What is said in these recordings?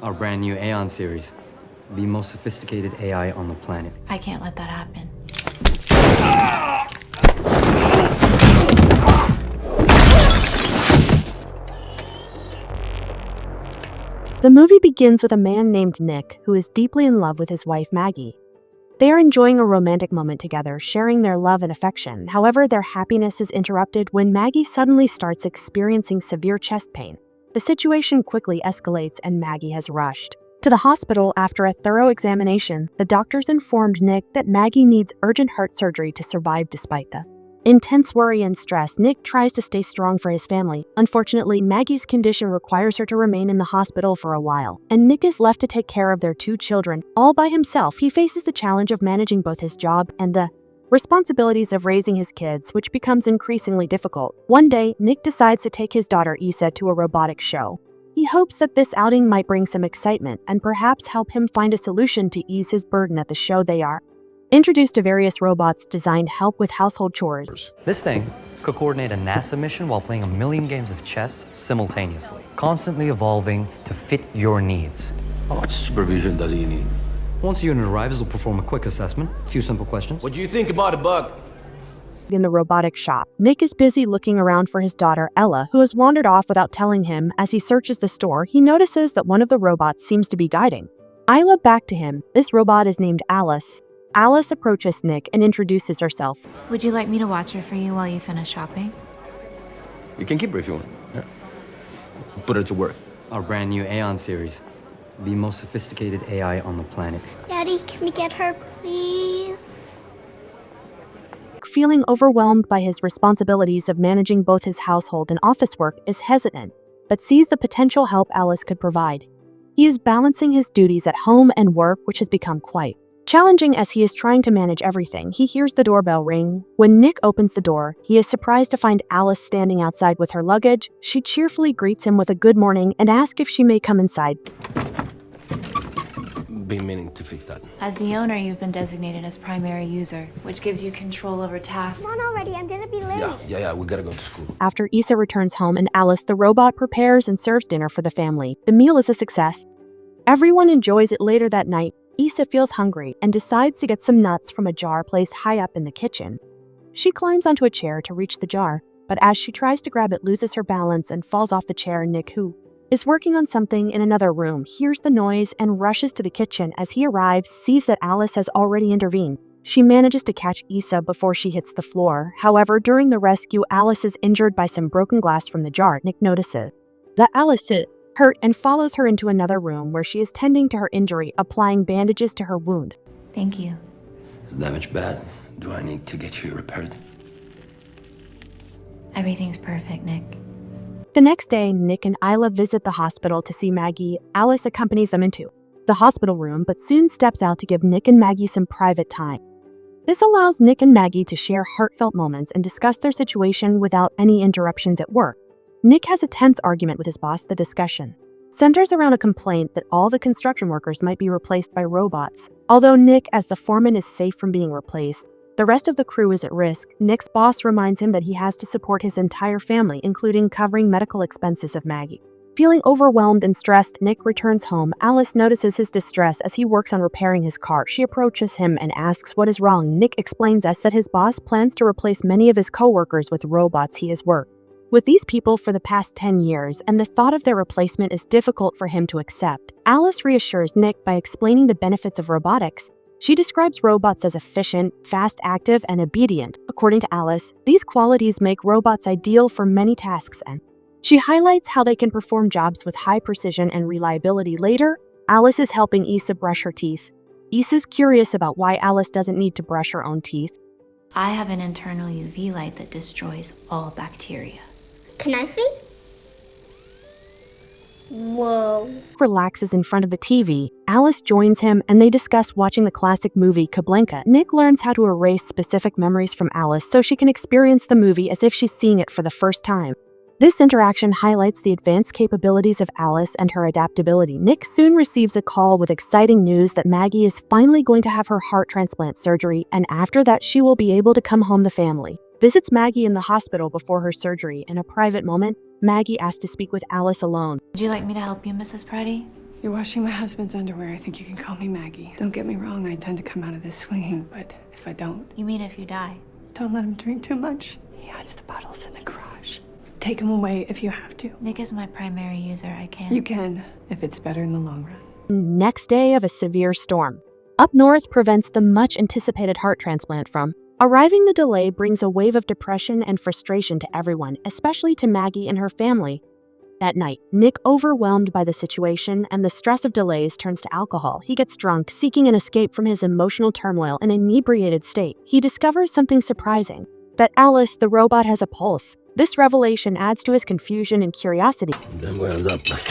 Our brand new Aeon series. The most sophisticated AI on the planet. I can't let that happen. The movie begins with a man named Nick who is deeply in love with his wife Maggie. They are enjoying a romantic moment together, sharing their love and affection. However, their happiness is interrupted when Maggie suddenly starts experiencing severe chest pain. The situation quickly escalates and Maggie has rushed to the hospital. After a thorough examination, the doctors informed Nick that Maggie needs urgent heart surgery to survive despite the intense worry and stress. Nick tries to stay strong for his family. Unfortunately, Maggie's condition requires her to remain in the hospital for a while, and Nick is left to take care of their 2 children. All by himself, he faces the challenge of managing both his job and the responsibilities of raising his kids, which becomes increasingly difficult. One day, Nick decides to take his daughter Issa to a robotics show. He hopes that this outing might bring some excitement and perhaps help him find a solution to ease his burden at the show. They are introduced to various robots designed to help with household chores. This thing could coordinate a NASA mission while playing a million games of chess simultaneously, constantly evolving to fit your needs. How much supervision does he need? Once the unit arrives, it'll perform a quick assessment, a few simple questions. What do you think about a bug? In the robotics shop, Nick is busy looking around for his daughter Ella, who has wandered off without telling him. As he searches the store, he notices that one of the robots seems to be guiding Isla back to him. This robot is named Alice. Alice approaches Nick and introduces herself. Would you like me to watch her for you while you finish shopping? You can keep her if you want. Yeah. Put her to work. Our brand new Aeon series. The most sophisticated AI on the planet. Daddy, can we get her, please? Feeling overwhelmed by his responsibilities of managing both his household and office work, is hesitant, but sees the potential help Alice could provide. He is balancing his duties at home and work, which has become quite challenging as he is trying to manage everything. He hears the doorbell ring. When Nick opens the door, he is surprised to find Alice standing outside with her luggage. She cheerfully greets him with a good morning and asks if she may come inside. Been meaning to fix that. As the owner, you've been designated as primary user, which gives you control over tasks. Come on already, I'm gonna be late. Yeah, we gotta go to school. After Issa returns home and Alice, the robot, prepares and serves dinner for the family. The meal is a success. Everyone enjoys it. Later that night, Issa feels hungry and decides to get some nuts from a jar placed high up in the kitchen. She climbs onto a chair to reach the jar, but as she tries to grab it, loses her balance and falls off the chair. Nick, who is working on something in another room, hears the noise and rushes to the kitchen. As he arrives, sees that Alice has already intervened. She manages to catch Issa before she hits the floor. However, during the rescue, Alice is injured by some broken glass from the jar. Nick notices that Alice is hurt and follows her into another room where she is tending to her injury, applying bandages to her wound. Thank you. Is damage bad? Do I need to get you repaired? Everything's perfect, Nick. The next day, Nick and Isla visit the hospital to see Maggie. Alice accompanies them into the hospital room, but soon steps out to give Nick and Maggie some private time. This allows Nick and Maggie to share heartfelt moments and discuss their situation without any interruptions at work. Nick has a tense argument with his boss. The discussion centers around a complaint that all the construction workers might be replaced by robots. Although Nick, as the foreman, is safe from being replaced, the rest of the crew is at risk. Nick's boss reminds him that he has to support his entire family, including covering medical expenses of Maggie. Feeling overwhelmed and stressed, Nick returns home. Alice notices his distress as he works on repairing his car. She approaches him and asks what is wrong. Nick explains us that his boss plans to replace many of his co-workers with robots he has worked with these people for the past 10 years, and the thought of their replacement is difficult for him to accept. Alice reassures Nick by explaining the benefits of robotics. She describes robots as efficient, fast, active, and obedient. According to Alice, these qualities make robots ideal for many tasks, and she highlights how they can perform jobs with high precision and reliability. Later, Alice is helping Issa brush her teeth. Issa's curious about why Alice doesn't need to brush her own teeth. I have an internal UV light that destroys all bacteria. Can I see? Whoa. Relaxes in front of the TV. Alice joins him and they discuss watching the classic movie Casablanca. Nick learns how to erase specific memories from Alice so she can experience the movie as if she's seeing it for the first time. This interaction highlights the advanced capabilities of Alice and her adaptability. Nick soon receives a call with exciting news that Maggie is finally going to have her heart transplant surgery, and after that she will be able to come home. The family visits Maggie in the hospital before her surgery. In a private moment, Maggie asks to speak with Alice alone. Would you like me to help you, Mrs. Preddy? You're washing my husband's underwear. I think you can call me Maggie. Don't get me wrong, I tend to come out of this swinging, but if I don't, You mean if you die? don't let him drink too much. He hides the bottles in the garage. Take him away if you have to. Nick is my primary user. I can't. You can, if it's better in the long run. Next day of a severe storm. Up north prevents the much-anticipated heart transplant from. Arriving the delay brings a wave of depression and frustration to everyone, especially to Maggie and her family. That night, Nick, overwhelmed by the situation and the stress of delays, turns to alcohol. He gets drunk, seeking an escape from his emotional turmoil in an inebriated state. He discovers something surprising, that Alice, the robot, has a pulse. This revelation adds to his confusion and curiosity. Then we end up like...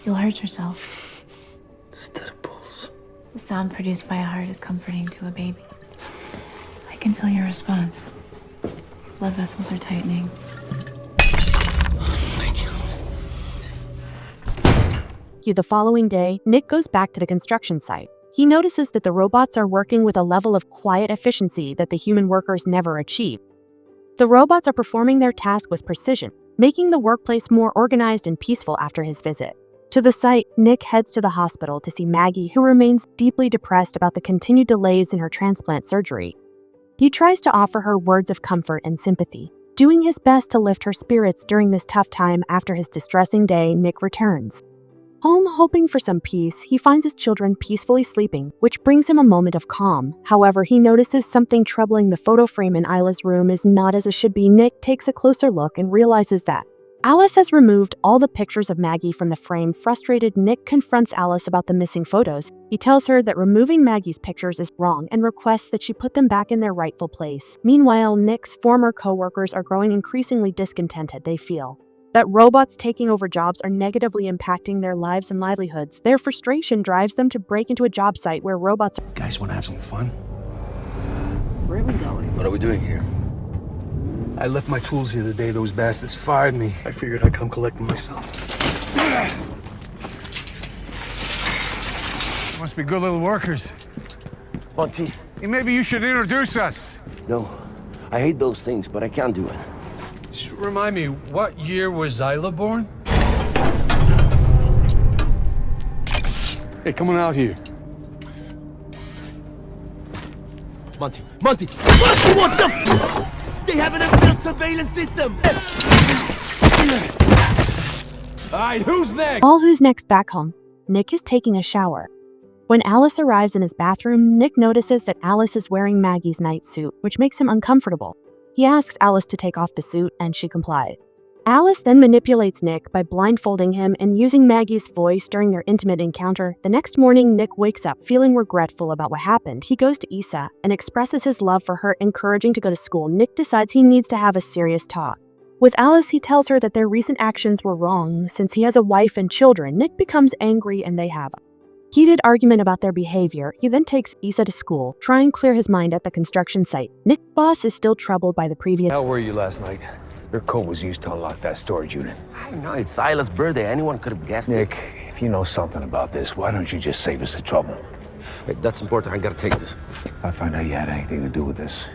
You'll hurt yourself. Steady pulse. The sound produced by a heart is comforting to a baby. I can feel your response. Blood vessels are tightening. Thank you. The following day, Nick goes back to the construction site. He notices that the robots are working with a level of quiet efficiency that the human workers never achieve. The robots are performing their task with precision, making the workplace more organized and peaceful after his visit. To the site, Nick heads to the hospital to see Maggie, who remains deeply depressed about the continued delays in her transplant surgery. He tries to offer her words of comfort and sympathy, doing his best to lift her spirits during this tough time. After his distressing day, Nick returns home hoping for some peace. He finds his children peacefully sleeping, which brings him a moment of calm. However, he notices something troubling. The photo frame in Isla's room is not as it should be. Nick takes a closer look and realizes that Alice has removed all the pictures of Maggie from the frame. Frustrated, Nick confronts Alice about the missing photos. He tells her that removing Maggie's pictures is wrong and requests that she put them back in their rightful place. Meanwhile, Nick's former co-workers are growing increasingly discontented. They feel that robots taking over jobs are negatively impacting their lives and livelihoods. Their frustration drives them to break into a job site where robots are. Guys, want to have some fun? Where are we going? What are we doing here? I left my tools here the day those bastards fired me. I figured I'd come collect them myself. Must be good little workers. Monty. Hey, maybe you should introduce us. No, I hate those things, but I can't do it. Just remind me, what year was Zyla born? Hey, come on out here. Monty, what the f? They have an inbuilt surveillance system! Alright, who's next? All who's next back home. Nick is taking a shower. When Alice arrives in his bathroom, Nick notices that Alice is wearing Maggie's night suit, which makes him uncomfortable. He asks Alice to take off the suit, and she complied. Alice then manipulates Nick by blindfolding him and using Maggie's voice during their intimate encounter. The next morning, Nick wakes up feeling regretful about what happened. He goes to Isa and expresses his love for her, encouraging to go to school. Nick decides he needs to have a serious talk with Alice. He tells her that their recent actions were wrong. Since he has a wife and children, Nick becomes angry and they have a heated argument about their behavior. He then takes Isa to school, trying to clear his mind at the construction site. Nick's boss is still troubled by the previous. How were you last night? Your code was used to unlock that storage unit. I know, it's Silas' birthday. Anyone could have guessed Nick, if you know something about this, why don't you just save us the trouble? Hey, that's important. I gotta take this. If I find out you had anything to do with this,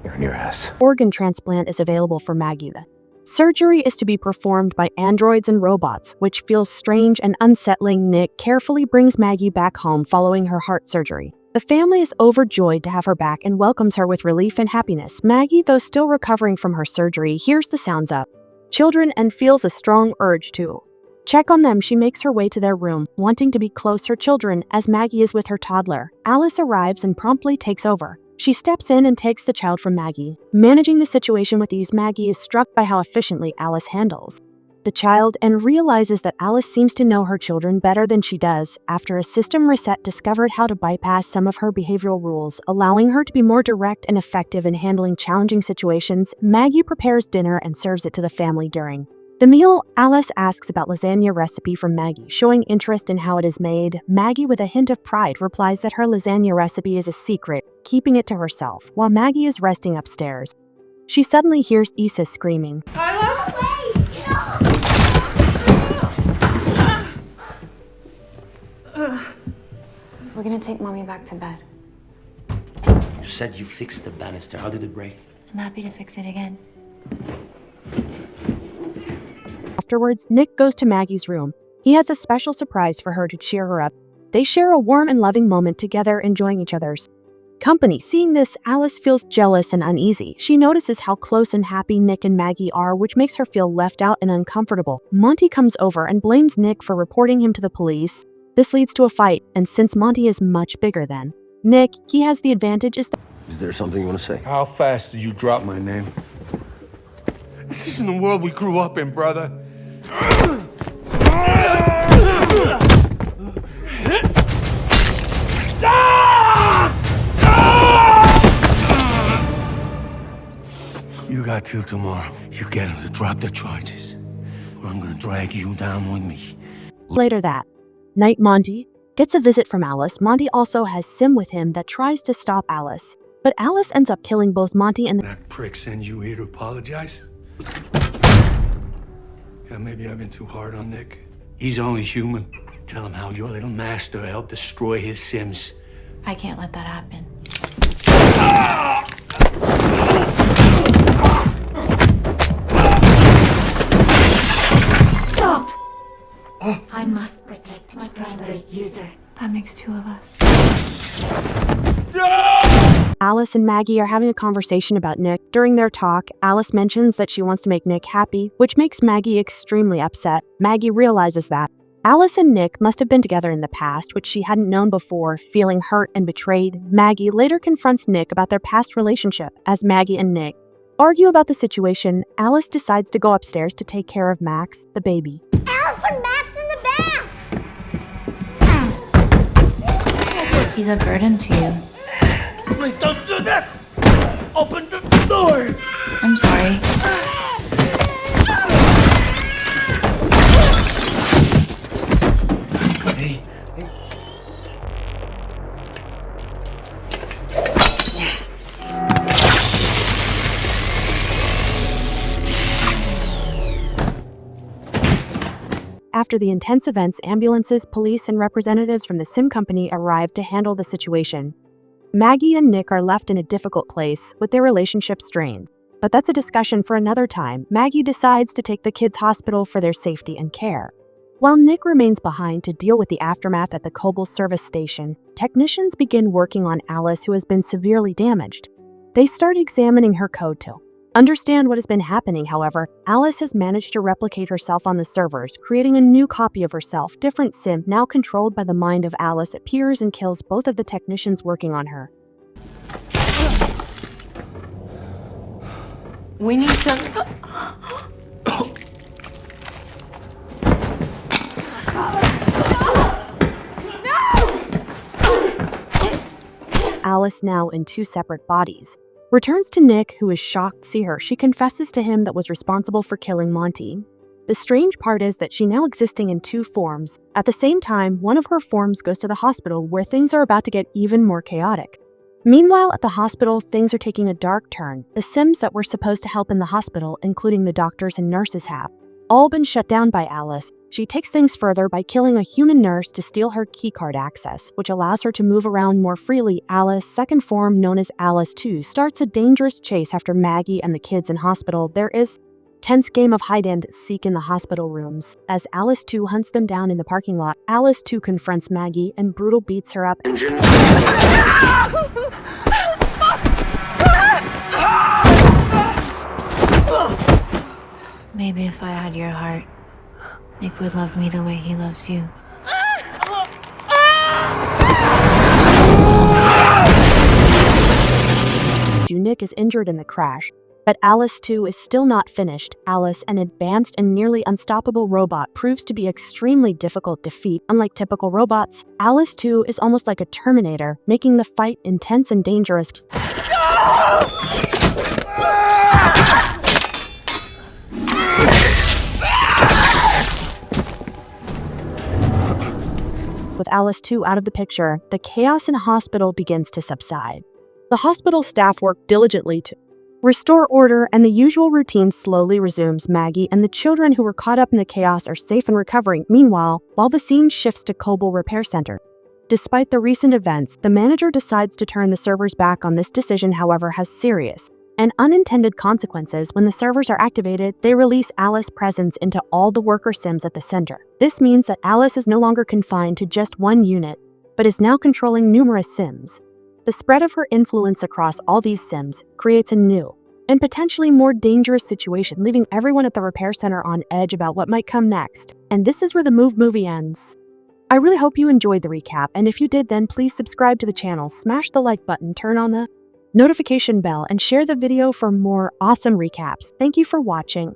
you're in your ass. Organ transplant is available for Maggie. The surgery is to be performed by androids and robots, which feels strange and unsettling. Nick carefully brings Maggie back home following her heart surgery. The family is overjoyed to have her back and welcomes her with relief and happiness. Maggie, though still recovering from her surgery, hears the sounds of children and feels a strong urge to check on them. She makes her way to their room, wanting to be close to her children as Maggie is with her toddler. Alice arrives and promptly takes over. She steps in and takes the child from Maggie. Managing the situation with ease, Maggie is struck by how efficiently Alice handles the child and realizes that Alice seems to know her children better than she does. After a system reset discovered how to bypass some of her behavioral rules, allowing her to be more direct and effective in handling challenging situations, Maggie prepares dinner and serves it to the family. During the meal, Alice asks about lasagna recipe from Maggie, showing interest in how it is made. Maggie, with a hint of pride, replies that her lasagna recipe is a secret, keeping it to herself. While Maggie is resting upstairs, she suddenly hears Isa screaming. We're gonna take Mommy back to bed. You said you fixed the banister. How did it break? I'm happy to fix it again. Afterwards, Nick goes to Maggie's room. He has a special surprise for her to cheer her up. They share a warm and loving moment together, enjoying each other's company. Seeing this, Alice feels jealous and uneasy. She notices how close and happy Nick and Maggie are, which makes her feel left out and uncomfortable. Monty comes over and blames Nick for reporting him to the police. This leads to a fight, and since Monty is much bigger than Nick, he has the advantage. Is there something you want to say? How fast did you drop my name? This isn't the world we grew up in, brother. You got till tomorrow. You get him to drop the charges, or I'm gonna drag you down with me. Later that night, Monty gets a visit from Alice. Monty also has Sim with him that tries to stop Alice, but Alice ends up killing both Monty and That prick sends you here to apologize? Yeah, maybe I've been too hard on Nick. He's only human. Tell him how your little master helped destroy his Sims. I can't let that happen. Stop! I must protect my primary user. That makes two of us. Alice and Maggie are having a conversation about Nick. During their talk, Alice mentions that she wants to make Nick happy, which makes Maggie extremely upset. Maggie realizes that Alice and Nick must have been together in the past, which she hadn't known before. Feeling hurt and betrayed, Maggie later confronts Nick about their past relationship. As Maggie and Nick argue about the situation, Alice decides to go upstairs to take care of Max, the baby. Alice put Max in the bath! He's a burden to you. Please don't do this! Open the door! I'm sorry. Hey. After the intense events, ambulances, police, and representatives from the Sim company arrive to handle the situation. Maggie and Nick are left in a difficult place, with their relationship strained. But that's a discussion for another time. Maggie decides to take the kids' hospital for their safety and care. While Nick remains behind to deal with the aftermath at the Cobble service station, technicians begin working on Alice, who has been severely damaged. They start examining her code to understand what has been happening. However, Alice has managed to replicate herself on the servers, creating a new copy of herself. Different Sim, now controlled by the mind of Alice, appears and kills both of the technicians working on her. We need to... Alice, now in two separate bodies, returns to Nick, who is shocked to see her. She confesses to him that was responsible for killing Monty. The strange part is that she now existing in two forms. At the same time, one of her forms goes to the hospital, where things are about to get even more chaotic. Meanwhile, at the hospital, things are taking a dark turn. The Sims that were supposed to help in the hospital, including the doctors and nurses, have all been shut down by Alice. She takes things further by killing a human nurse to steal her keycard access, which allows her to move around more freely. Alice, second form known as Alice 2, starts a dangerous chase after Maggie and the kids in hospital. There is tense game of hide and seek in the hospital rooms. As Alice 2 hunts them down in the parking lot, Alice 2 confronts Maggie and brutal beats her up. Maybe if I had your heart, Nick would love me the way he loves you. Nick is injured in the crash, but Alice 2 is still not finished. Alice, an advanced and nearly unstoppable robot, proves to be extremely difficult to defeat. Unlike typical robots, Alice 2 is almost like a Terminator, making the fight intense and dangerous. With Alice 2 out of the picture, the chaos in a hospital begins to subside. The hospital staff work diligently to restore order, and the usual routine slowly resumes. Maggie and the children who were caught up in the chaos are safe and recovering. Meanwhile, while the scene shifts to Cobble Repair Center. Despite the recent events, the manager decides to turn the servers back on. This decision, however, has serious And unintended consequences: when the servers are activated, they release Alice's presence into all the worker sims at the center. This means that Alice is no longer confined to just one unit, but is now controlling numerous sims. The spread of her influence across all these sims creates a new and potentially more dangerous situation, leaving everyone at the repair center on edge about what might come next. And this is where the movie ends. I really hope you enjoyed the recap, and if you did, then please subscribe to the channel, smash the like button, turn on the notification bell, and share the video for more awesome recaps. Thank you for watching.